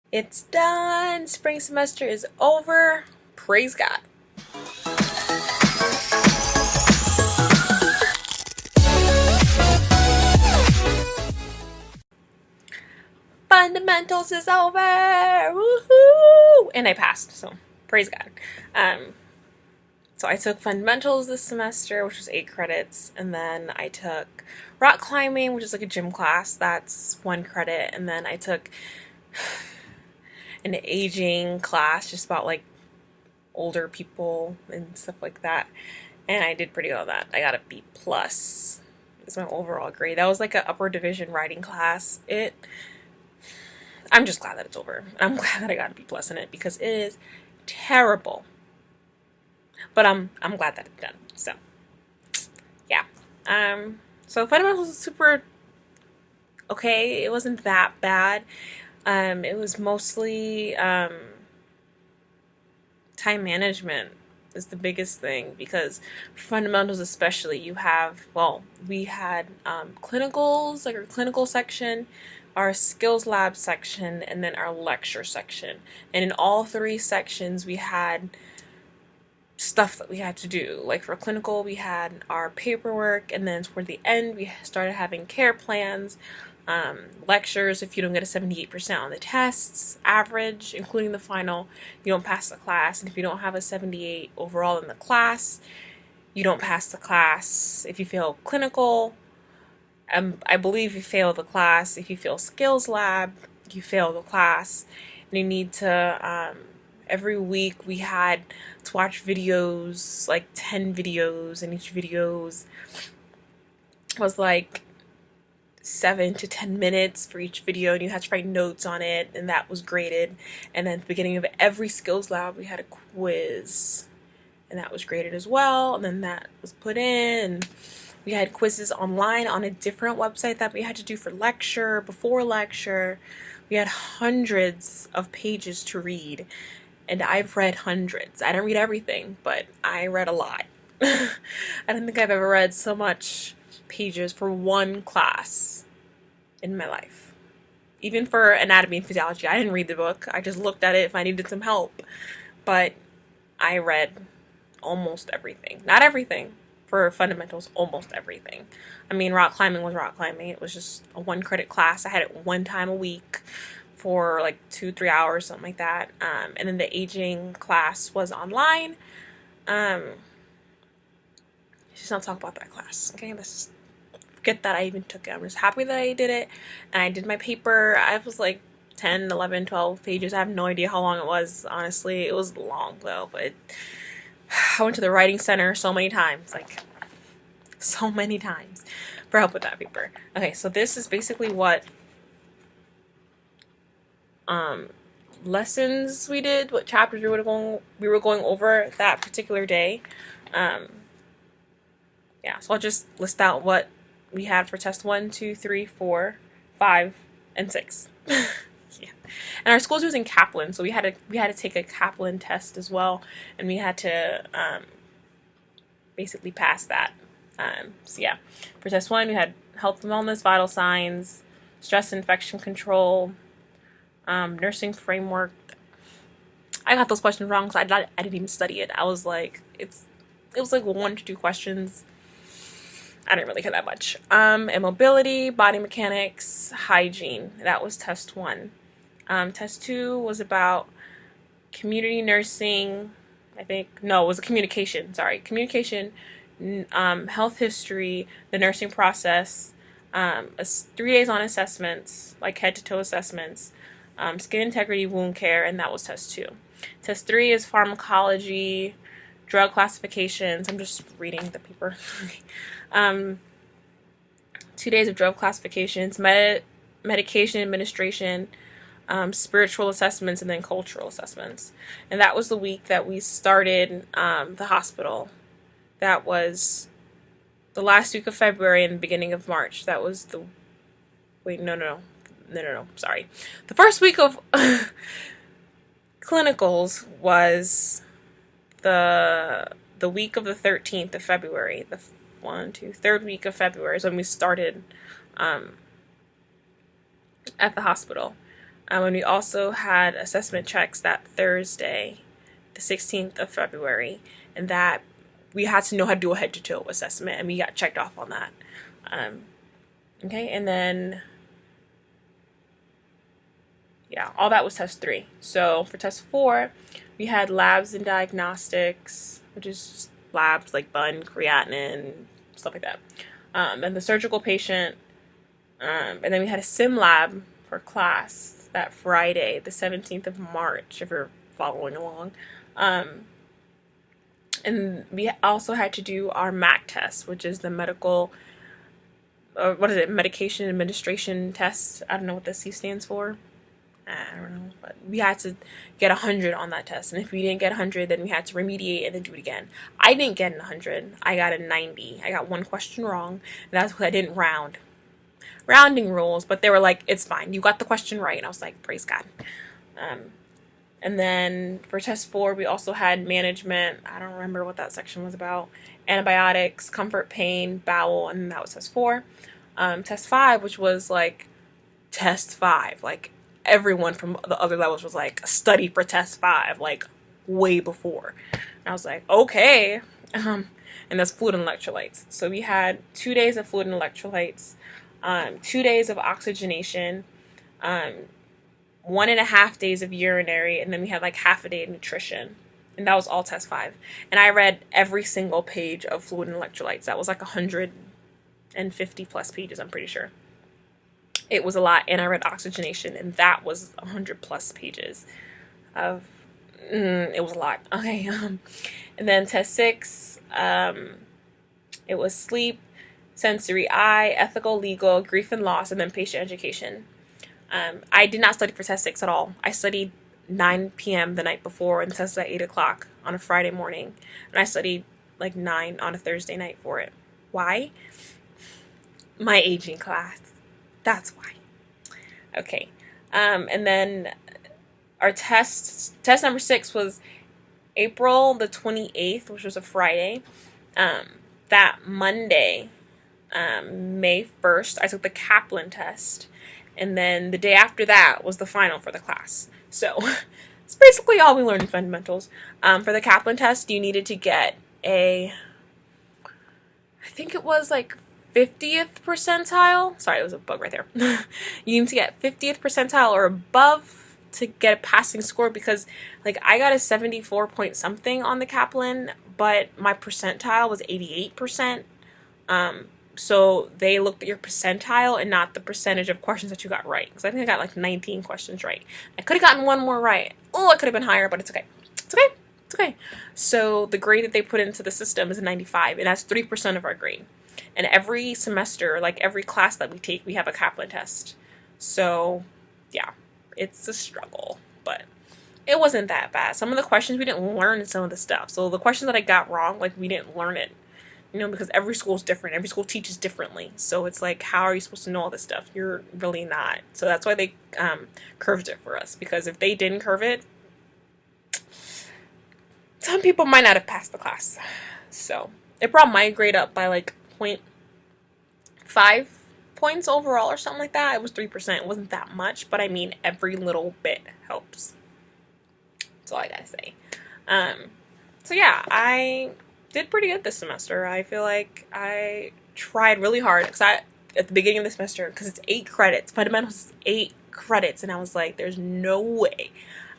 It's done. Spring semester is over. Praise God. Fundamentals is over. Woohoo! And I passed, so praise God. Um, so I took fundamentals this semester, which was 8 credits, and then I took rock climbing, which is like a gym class. That's 1 credit, and then I took an aging class, just about like older people and stuff like that. And I did pretty well on that. I got a B plus. It's my overall grade. That was like an upper division writing class. I'm just glad that it's over. I'm glad that I got a B plus in it because it is terrible. But I'm glad that it's done. So yeah. So fundamentals was super okay. It wasn't that bad. It was mostly time management is the biggest thing because fundamentals especially we had clinicals, like our clinical section, our skills lab section, and then our lecture section. And in all 3 sections we had stuff that we had to do. Like for clinical we had our paperwork, and then toward the end we started having care plans, lectures. If you don't get a 78% on the tests average, including the final, you don't pass the class. And if you don't have a 78 overall in the class, you don't pass the class. If you fail clinical, I believe you fail the class. If you fail skills lab, you fail the class. And you need to, every week we had to watch videos, like 10 videos, and each videos was like 7 to 10 minutes for each video, and you had to write notes on it, and that was graded. And then at the beginning of every skills lab we had a quiz, and that was graded as well. And then that was put in, and we had quizzes online on a different website that we had to do for lecture, before lecture. We had hundreds of pages to read, and I've read hundreds. I didn't read everything, but I read a lot. I don't think I've ever read so much pages for one class in my life. Even for anatomy and physiology, I didn't read the book. I just looked at it if I needed some help. But I read almost everything. Not everything. For fundamentals, almost everything. I mean, rock climbing was rock climbing. It was just a 1 credit class. I had it 1 time a week for like 2-3 hours, something like that. And then the aging class was online. Let's not talk about that class. Okay, let's just forget that I even took it. I'm just happy that I did it. And I did my paper. I was like 10, 11, 12 pages. I have no idea how long it was, honestly. It was long though, but I went to the writing center so many times, like so many times, for help with that paper. Okay, so this is basically what lessons we did, what chapters we were going over that particular day. Yeah, so I'll just list out what we had for test 1, 2, 3, 4, 5, and 6. Yeah. And our school's using Kaplan, so we had to take a Kaplan test as well, and we had to basically pass that. So yeah, for test 1 we had health and wellness, vital signs, stress infection control, nursing framework. I got those questions wrong, so I didn't even study it. I was like, it was like 1 to 2 questions. I didn't really care that much. And mobility, body mechanics, hygiene. That was test 1. Test 2 was about community nursing. It was a communication. Sorry, communication, health history, the nursing process, 3 days on assessments, like head to toe assessments, skin integrity, wound care, and that was test 2. Test 3 is pharmacology, drug classifications. I'm just reading the paper. 2 days of drug classifications, medication administration, spiritual assessments, and then cultural assessments. And that was the week that we started the hospital. That was the last week of February and the beginning of March. That was the... Wait, no, sorry. The first week of clinicals was the week of the 13th of February. The 3rd week of February is when we started at the hospital. And we also had assessment checks that Thursday, the 16th of February, and that we had to know how to do a head-to-toe assessment, and we got checked off on that. Okay, and then yeah, all that was test 3. So for test 4, we had labs and diagnostics, which is just labs like bun, creatinine, stuff like that. And the surgical patient, and then we had a sim lab for class that Friday, the 17th of March, if you're following along. And we also had to do our MAC test, which is the medication administration test. I don't know what the C stands for. I don't know, but we had to get 100 on that test, and if we didn't get 100, then we had to remediate and then do it again. I didn't get 100. I got a 90. I got one question wrong, and that's because I didn't round. Rounding rules, but they were like, it's fine. You got the question right, and I was like, praise God. And then for test 4, we also had management. I don't remember what that section was about. Antibiotics, comfort, pain, bowel, and that was test 4. Test 5, which was like test 5, like everyone from the other levels was like, study for test 5, like way before. And I was like, okay. And that's fluid and electrolytes. So we had 2 days of fluid and electrolytes, 2 days of oxygenation, 1.5 days of urinary, and then we had like half a day of nutrition. And that was all test 5. And I read every single page of fluid and electrolytes. That was like 150 plus pages, I'm pretty sure. It was a lot. And I read oxygenation, and that was 100 plus pages of, it was a lot. Okay. And then test 6, it was sleep, sensory eye, ethical, legal, grief and loss, and then patient education. I did not study for test 6 at all. I studied 9 p.m. the night before and tested at 8 o'clock on a Friday morning. And I studied like 9 on a Thursday night for it. Why? My aging class. That's why. Okay. And then our test number 6 was April the 28th, which was a Friday. That Monday, May 1st, I took the Kaplan test. And then the day after that was the final for the class. So it's basically all we learned in fundamentals. For the Kaplan test, you needed to get I think it was like 50th percentile. Sorry, it was a bug right there. You need to get 50th percentile or above to get a passing score, because like I got a 74 point something on the Kaplan, but my percentile was 88%. So they looked at your percentile and not the percentage of questions that you got right. Because I think I got like 19 questions right. I could have gotten one more right. Oh, I could have been higher, but it's okay. It's okay. It's okay. So the grade that they put into the system is a 95, and that's 3% of our grade. And every semester, like every class that we take, we have a Kaplan test. So yeah, it's a struggle, but it wasn't that bad. Some of the questions we didn't learn some of the stuff. So the questions that I got wrong, like we didn't learn it. You know, because every school is different. Every school teaches differently. So it's like, how are you supposed to know all this stuff? You're really not. So that's why they curved it for us. Because if they didn't curve it, some people might not have passed the class. So it brought my grade up by like 0.5 points overall or something like that. It was 3%. It wasn't that much. But I mean, every little bit helps. That's all I gotta say. So yeah, I did pretty good this semester. I feel like I tried really hard because at the beginning of the semester, because it's 8 credits, fundamentals is 8 credits, and I was like, there's no way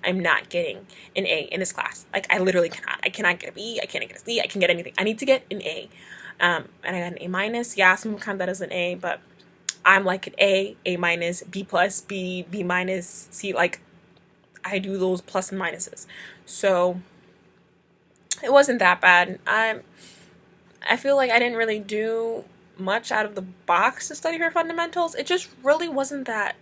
I'm not getting an A in this class. Like, I literally cannot. I cannot get a B. I can't get a C. I can get anything. I need to get an A. And I got an A minus. Yeah, some kind that is an A, but I'm like an A, A minus, B plus, B, B minus, C. Like, I do those plus and minuses. So it wasn't that bad. I feel like I didn't really do much out of the box to study for fundamentals. It just really wasn't that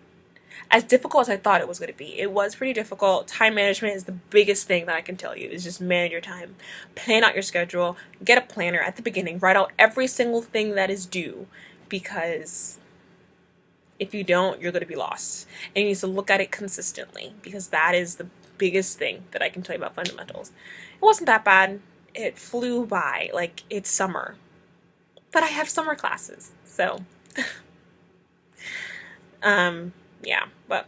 as difficult as I thought it was going to be. It was pretty difficult. Time management is the biggest thing that I can tell you, is just manage your time. Plan out your schedule. Get a planner at the beginning. Write out every single thing that is due, because if you don't, you're going to be lost. And you need to look at it consistently, because that is the biggest thing that I can tell you about fundamentals. It wasn't that bad. It flew by. Like, it's summer. But I have summer classes. So, yeah. But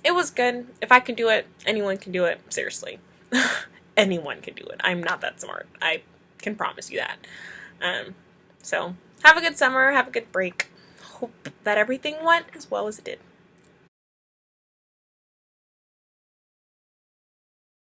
it was good. If I can do it, anyone can do it. Seriously. Anyone can do it. I'm not that smart. I can promise you that. So have a good summer. Have a good break. Hope that everything went as well as it did.